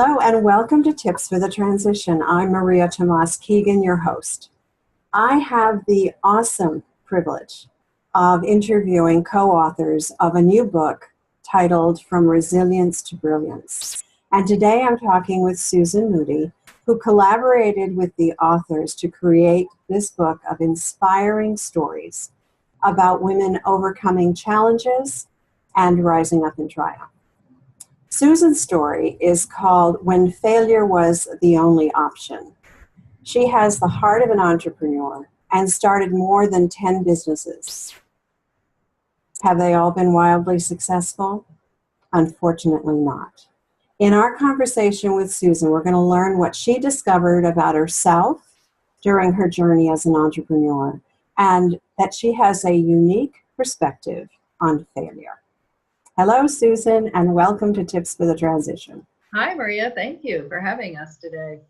Hello and welcome to Tips for the Transition. I'm Maria Tomas, Keegan, your host. I have the awesome privilege of interviewing co-authors of a new book titled From Resilience to Brilliance. And today I'm talking with Susan Moody, who collaborated with the authors to create this book of inspiring stories about women overcoming challenges and rising up in triumph. Susan's story is called When Failure Was the Only Option. She has the heart of an entrepreneur and started more than 10 businesses. Have they all been wildly successful? Unfortunately not. In our conversation with Susan, we're going to learn what she discovered about herself during her journey as an entrepreneur, and that she has a unique perspective on failure. Hello, Susan, and welcome to Tips for the Transition. Hi, Maria. Thank you for having us today.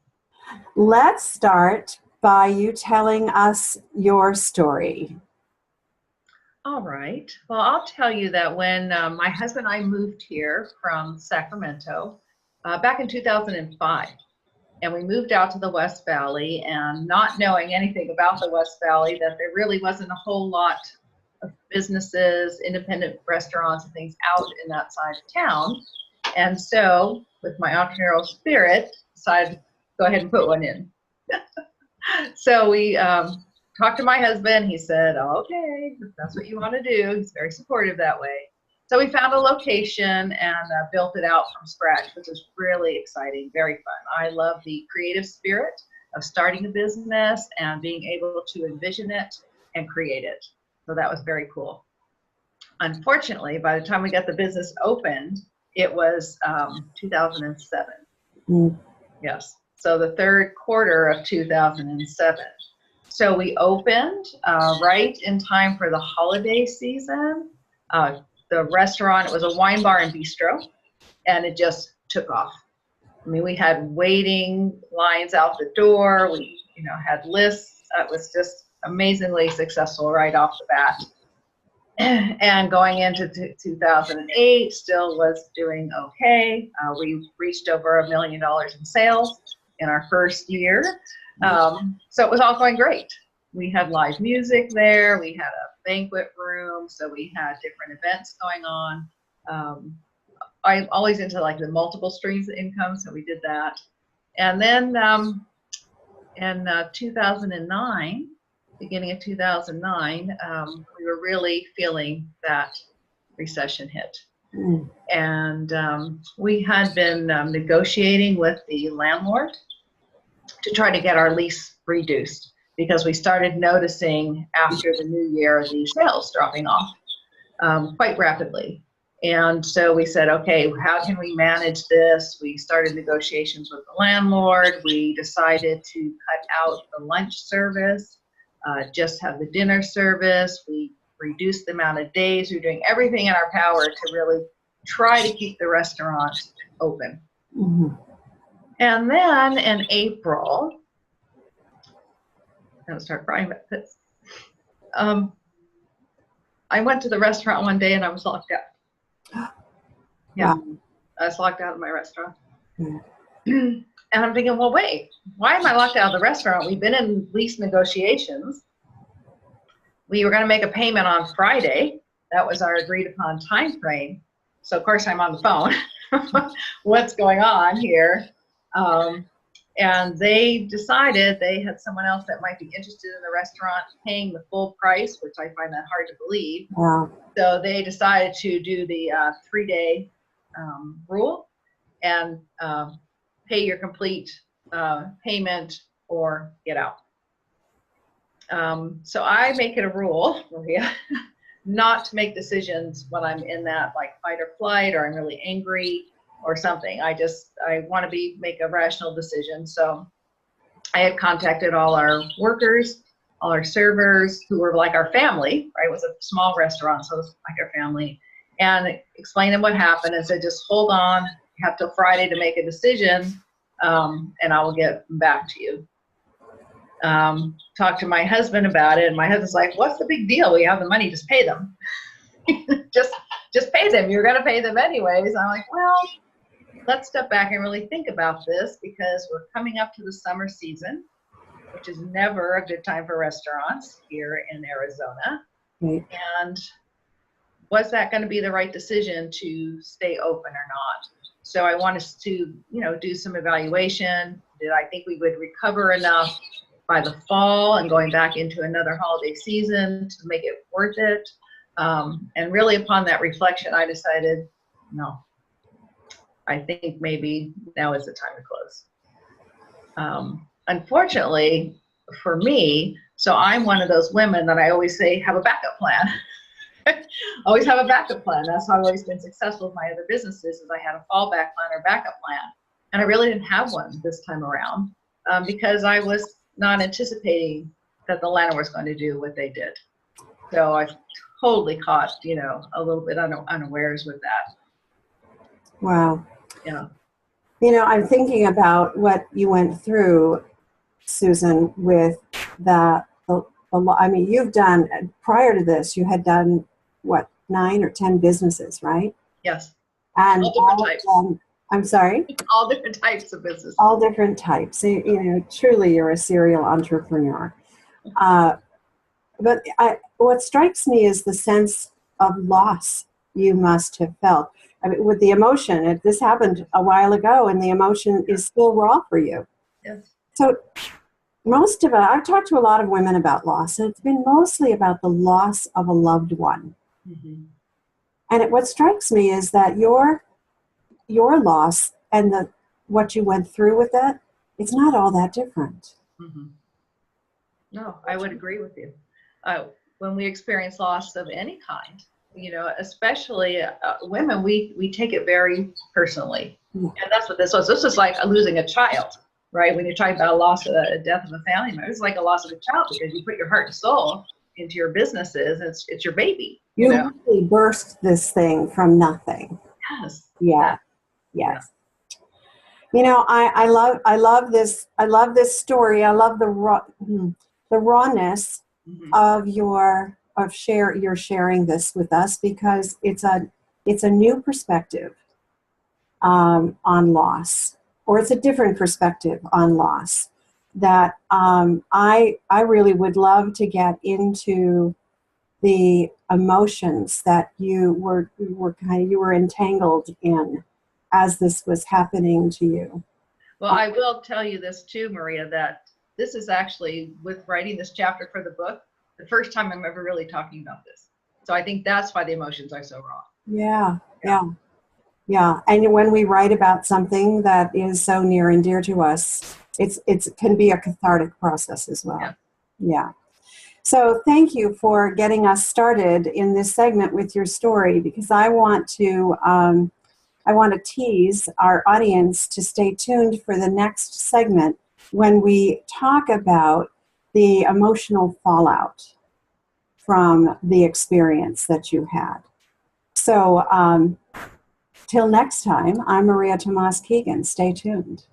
Let's start by you telling us your story. All right. Well, I'll tell you that when my husband and I moved here from Sacramento back in 2005, and we moved out to the West Valley, and not knowing anything about the West Valley, that there really wasn't a whole lot of businesses, independent restaurants and things out in that side of town. And so with my entrepreneurial spirit, decided to go ahead and put one in. So we talked to my husband. He said, okay, if that's what you want to do. He's very supportive that way. So we found a location and built it out from scratch, which was really exciting, very fun. I love the creative spirit of starting a business and being able to envision it and create it. So that was very cool. Unfortunately, by the time we got the business opened, it was 2007. Yes. So the third quarter of 2007. So we opened right in time for the holiday season. The restaurant, it was a wine bar and bistro, and it just took off. I mean, we had waiting lines out the door. We, had lists. It was just amazingly successful right off the bat. And going into 2008, still was doing okay. We reached over $1 million in sales in our first year. So it was all going great. We had live music there. We had a banquet room. So we had different events going on. I'm always into like the multiple streams of income. So we did that. And then in 2009, beginning of 2009, we were really feeling that recession hit. And we had been negotiating with the landlord to try to get our lease reduced, because we started noticing after the new year the sales dropping off quite rapidly. And so we said, okay, how can we manage this? We started negotiations with the landlord. We decided to cut out the lunch service, just have the dinner service. We reduced the amount of days. We're doing everything in our power to really try to keep the restaurant open. And then in April, I'm gonna start crying about this. I went to the restaurant one day and I was locked out. Yeah, I was locked out of my restaurant. And I'm thinking, well, wait, why am I locked out of the restaurant? We've been in lease negotiations. We were going to make a payment on Friday. That was our agreed upon time frame. So of course I'm on the phone. What's going on here? And they decided they had someone else that might be interested in the restaurant paying the full price, which I find that hard to believe. Wow. So they decided to do the 3-day rule and pay your complete payment or get out. So I make it a rule, Maria, not to make decisions when I'm in that like fight or flight, or I'm really angry or something. I want to make a rational decision. So I had contacted all our workers, all our servers, who were like our family, right? It was a small restaurant, so it was like our family, and explained them what happened and said, just hold on, you have till Friday to make a decision, and I will get back to you. Talked to my husband about it, and my husband's like, what's the big deal? We have the money, just pay them. just pay them. You're going to pay them anyways. I'm like, well, let's step back and really think about this, because we're coming up to the summer season, which is never a good time for restaurants here in Arizona. Right. And was that going to be the right decision to stay open or not? So I want us to, do some evaluation. Did I think we would recover enough by the fall and going back into another holiday season to make it worth it? And really upon that reflection, I decided, no, I think maybe now is the time to close. Unfortunately for me, so I'm one of those women that I always say have a backup plan. Always have a backup plan. That's how I've always been successful with my other businesses, is I had a fallback plan or backup plan. And I really didn't have one this time around, because I was not anticipating that the landlord was going to do what they did. So I totally caught, a little bit unawares with that. Wow. Yeah. I'm thinking about what you went through, Susan, with you've done, prior to this, you had done, what, 9 or 10 businesses, right? Yes. And all different types. I'm sorry? All different types of businesses. All different types. Truly you're a serial entrepreneur. But what strikes me is the sense of loss you must have felt. I mean, with the emotion, this happened a while ago, and the emotion is still raw for you. Yes. So I've talked to a lot of women about loss, and it's been mostly about the loss of a loved one. Mm-hmm. And what strikes me is that your loss and what you went through with it, it's not all that different. Mm-hmm. No, I would agree with you. When we experience loss of any kind, especially women, we take it very personally. Mm-hmm. And that's what this was. This is like losing a child. Right? When you're talking about a loss of a death of a family member, it's like a loss of a child, because you put your heart and soul into your businesses. And it's your baby. You really burst this thing from nothing. Yes. Yeah. Yes. Yeah. I love this. I love this story. I love the rawness mm-hmm. of your sharing this with us, because it's a new perspective on loss. Or it's a different perspective on loss that I really would love to get into the emotions that you were entangled in as this was happening to you. Well, I will tell you this too, Maria, that this is actually, with writing this chapter for the book, the first time I'm ever really talking about this. So I think that's why the emotions are so raw. Yeah, and when we write about something that is so near and dear to us, it can be a cathartic process as well. Yeah. So thank you for getting us started in this segment with your story, because I want to tease our audience to stay tuned for the next segment, when we talk about the emotional fallout from the experience that you had. So, till next time, I'm Maria Tomas Keegan. Stay tuned.